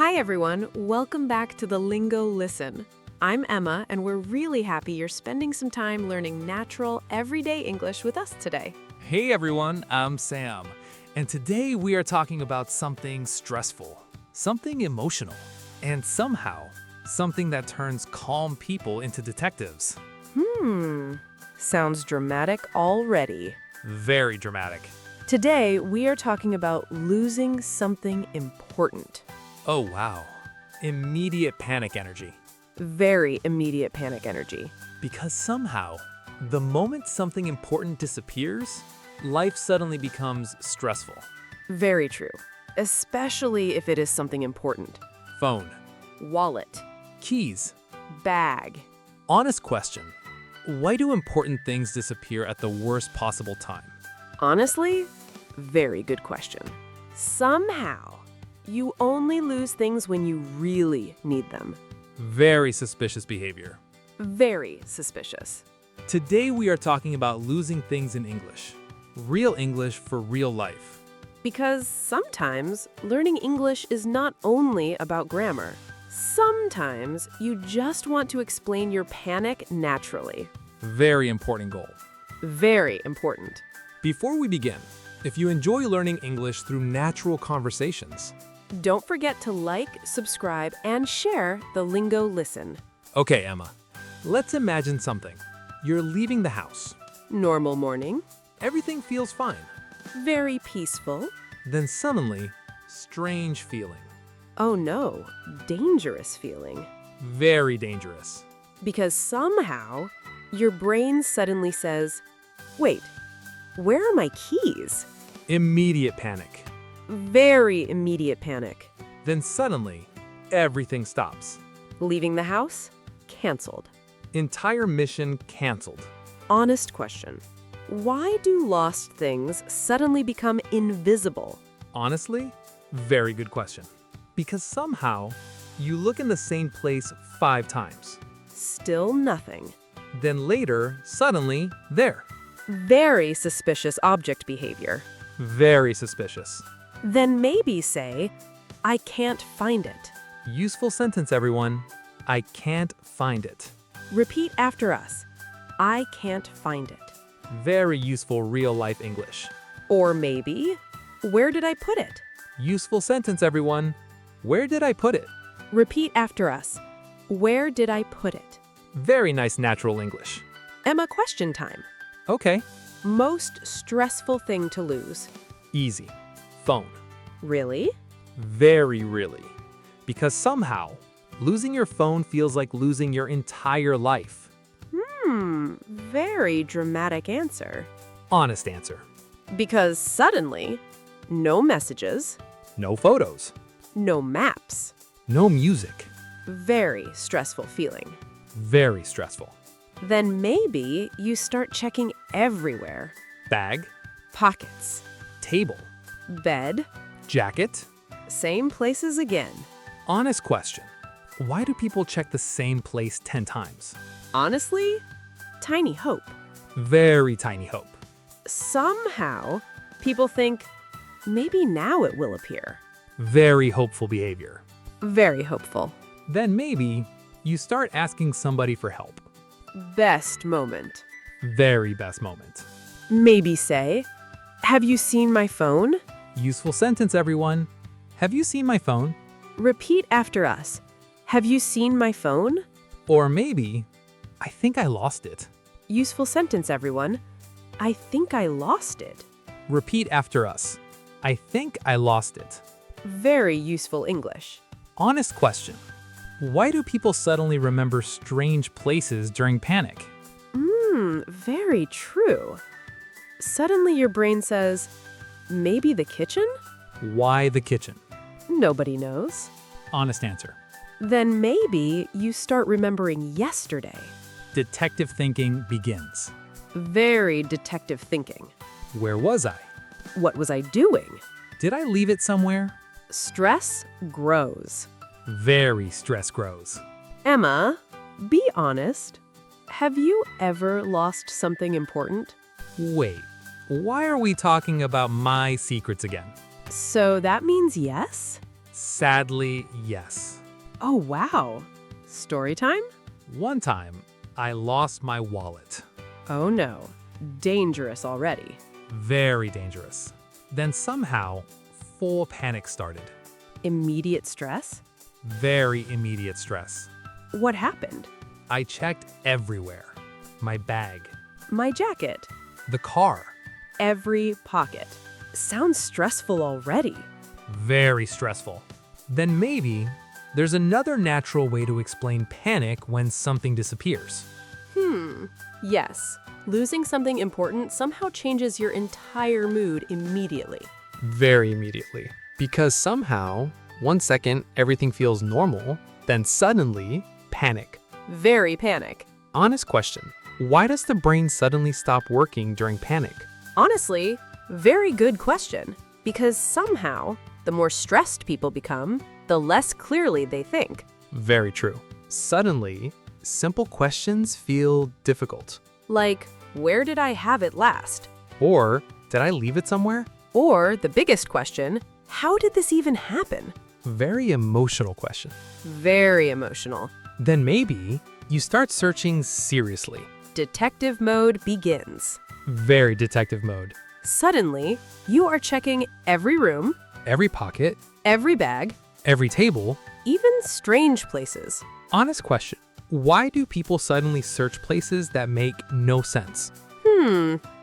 Hi everyone, welcome back to the Lingo Listen. I'm Emma, and we're really happy you're spending some time learning natural, everyday English with us today. Hey everyone, I'm Sam, and today we are talking about something stressful, something emotional, and somehow something that turns calm people into detectives. Sounds dramatic already. Very dramatic. Today, we are talking about losing something important. Oh wow, immediate panic energy. Very immediate panic energy. Because somehow, the moment something important disappears, life suddenly becomes stressful. Very true. Especially if it is something important. Phone, Wallet, keys. bag. Honest question, why do important things disappear at the worst possible time? Honestly, very good question. Somehow, you only lose things when you really need them. Very suspicious behavior. Very suspicious. Today we are talking about losing things in English. Real English for real life. Because sometimes learning English is not only about grammar. Sometimes you just want to explain your panic naturally. Very important goal. Very important. Before we begin, if you enjoy learning English through natural conversations. Don't forget to like, subscribe, and share the Lingo Listen. Okay, Emma, let's imagine something. You're leaving the house. Normal morning. Everything feels fine. Very peaceful. Then suddenly, strange feeling. Oh no, dangerous feeling. Very dangerous. Because somehow, your brain suddenly says, wait, where are my keys? Immediate panic. Very immediate panic. Then suddenly, everything stops. Leaving the house? Canceled. Entire mission canceled. Honest question. Why do lost things suddenly become invisible? Honestly, very good question. Because somehow, you look in the same place 5 times. Still nothing. Then later, suddenly, there. Very suspicious object behavior. Very suspicious. Then maybe say, I can't find it. Useful sentence, everyone. I can't find it. Repeat after us. I can't find it. Very useful real-life English. Or maybe, where did I put it? Useful sentence, everyone. Where did I put it? Repeat after us. Where did I put it? Very nice natural English. Emma, question time. Okay, Most stressful thing to lose. easy. Phone. Really? Very really. Because somehow, losing your phone feels like losing your entire life. Very dramatic answer. Honest answer. Because suddenly, no messages, No photos. no maps. No music. Very stressful feeling. Very stressful. Then maybe you start checking everywhere. Bag. Pockets, Table. bed, Jacket. same places again. Honest question. Why do people check the same place 10 times? Honestly, tiny hope. Very tiny hope. Somehow, people think, maybe now it will appear. Very hopeful behavior. Very hopeful. Then maybe you start asking somebody for help. Best moment. Very best moment. Maybe say, have you seen my phone? Useful sentence, everyone. Have you seen my phone? Repeat after us. Have you seen my phone? Or maybe, I think I lost it. Useful sentence, everyone. I think I lost it. Repeat after us. I think I lost it. Very useful English. Honest question. Why do people suddenly remember strange places during panic? Very true. Suddenly your brain says, maybe the kitchen? Why the kitchen? Nobody knows. Honest answer. Then maybe you start remembering yesterday. Detective thinking begins. Very detective thinking. Where was I? What was I doing? Did I leave it somewhere? Stress grows. Very stress grows. Emma, be honest. Have you ever lost something important? Wait, why are we talking about my secrets again? So that means yes? Sadly, yes. Oh, wow. Story time? One time, I lost my wallet. Oh no. Dangerous already. Very dangerous. Then somehow, full panic started. Immediate stress? Very immediate stress. What happened? I checked everywhere. My bag, My jacket. the car. Every pocket. Sounds stressful already. Very stressful. Then maybe there's another natural way to explain panic when something disappears. Yes. Losing something important somehow changes your entire mood immediately. Very immediately. Because somehow, 1 second, everything feels normal, then suddenly, panic. Very panic. Honest question. Why does the brain suddenly stop working during panic? Honestly, very good question. Because somehow, the more stressed people become, the less clearly they think. Very true. Suddenly, simple questions feel difficult. Like, where did I have it last? Or, did I leave it somewhere? Or the biggest question, how did this even happen? Very emotional question. Very emotional. Then maybe you start searching seriously. Detective mode begins. Very detective mode. Suddenly, you are checking every room, Every pocket, every bag, every table. even strange places. Honest question. Why do people suddenly search places that make no sense?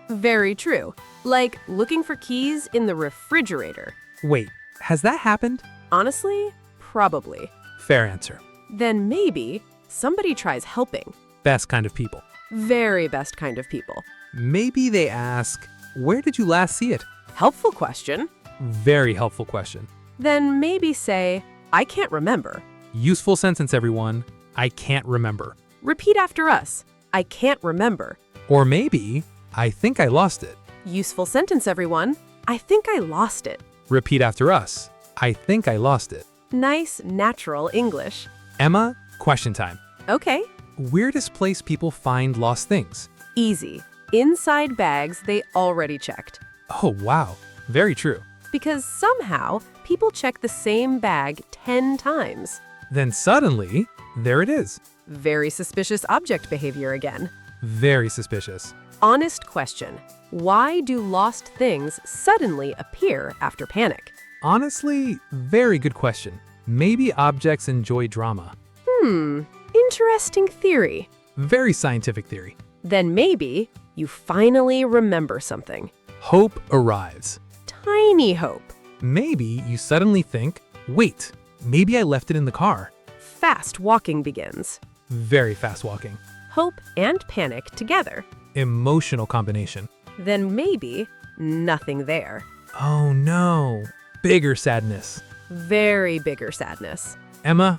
Very true. Like looking for keys in the refrigerator. Wait, has that happened? Honestly, probably. Fair answer. Then maybe somebody tries helping. Best kind of people. Very best kind of people. Maybe they ask, where did you last see it? Helpful question. Very helpful question. Then maybe say, I can't remember. Useful sentence, everyone. I can't remember. Repeat after us. I can't remember. Or maybe, I think I lost it. Useful sentence, everyone. I think I lost it. Repeat after us. I think I lost it. Nice, natural English. Emma, question time. Okay, Weirdest place people find lost things? easy. Inside bags they already checked. Oh, wow. Very true. Because somehow people check the same bag 10 times. Then suddenly, there it is. Very suspicious object behavior again. Very suspicious. Honest question. Why do lost things suddenly appear after panic? Honestly, very good question. Maybe objects enjoy drama. Interesting theory. Very scientific theory. Then maybe you finally remember something. Hope arrives. Tiny hope. Maybe you suddenly think, wait, maybe I left it in the car. Fast walking begins. Very fast walking. Hope and panic together. Emotional combination. Then maybe nothing there. Oh no. Bigger sadness. Very bigger sadness. Emma,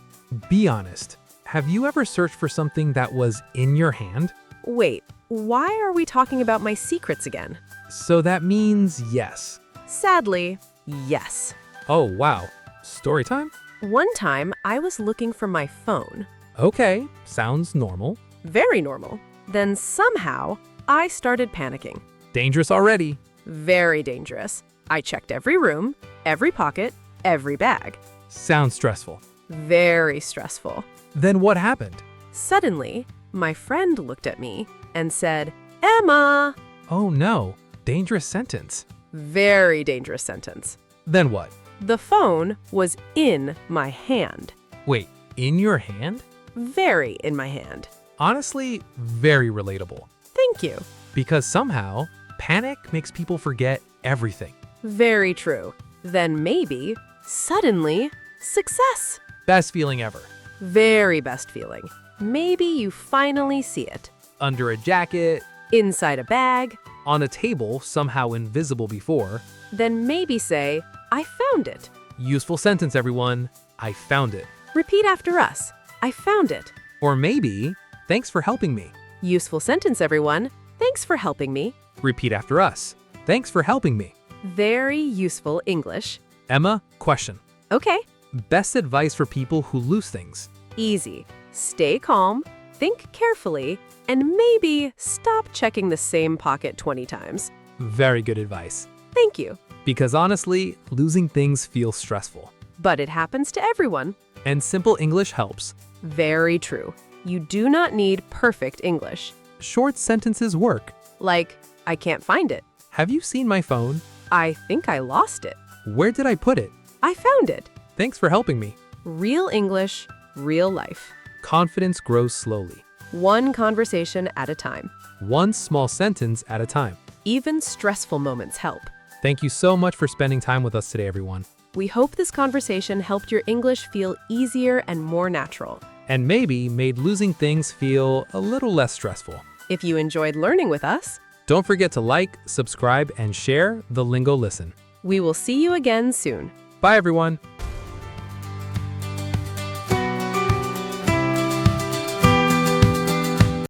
be honest. Have you ever searched for something that was in your hand? Wait, why are we talking about my secrets again? So that means yes. Sadly, yes. Oh wow. Story time? One time I was looking for my phone. Okay, sounds normal. Very normal. Then somehow I started panicking. Dangerous already. Very dangerous. I checked every room, every pocket, every bag. Sounds stressful. Very stressful. Then what happened? Suddenly, my friend looked at me and said, Emma! Oh no. Dangerous sentence. Very dangerous sentence. Then what? The phone was in my hand. Wait, in your hand? Very in my hand. Honestly, very relatable. Thank you. Because somehow, panic makes people forget everything. Very true. Then maybe, suddenly, success. Best feeling ever. Very best feeling. Maybe you finally see it. Under a jacket, Inside a bag. on a table somehow invisible before. Then maybe say, I found it. Useful sentence, everyone. I found it. Repeat after us. I found it. Or maybe, thanks for helping me. Useful sentence, everyone. Thanks for helping me. Repeat after us. Thanks for helping me. Very useful English. Emma, question. Okay, Best advice for people who lose things. easy. Stay calm, think carefully, and maybe stop checking the same pocket 20 times. Very good advice. Thank you. Because honestly, losing things feels stressful. But it happens to everyone. And simple English helps. Very true. You do not need perfect English. Short sentences work. Like, I can't find it. Have you seen my phone? I think I lost it. Where did I put it? I found it. Thanks for helping me. Real English, real life. Confidence grows slowly. One conversation at a time. One small sentence at a time. Even stressful moments help. Thank you so much for spending time with us today, everyone. We hope this conversation helped your English feel easier and more natural. And maybe made losing things feel a little less stressful. If you enjoyed learning with us, Don't forget to like, subscribe, and share the Lingo Listen. we will see you again soon. Bye, everyone.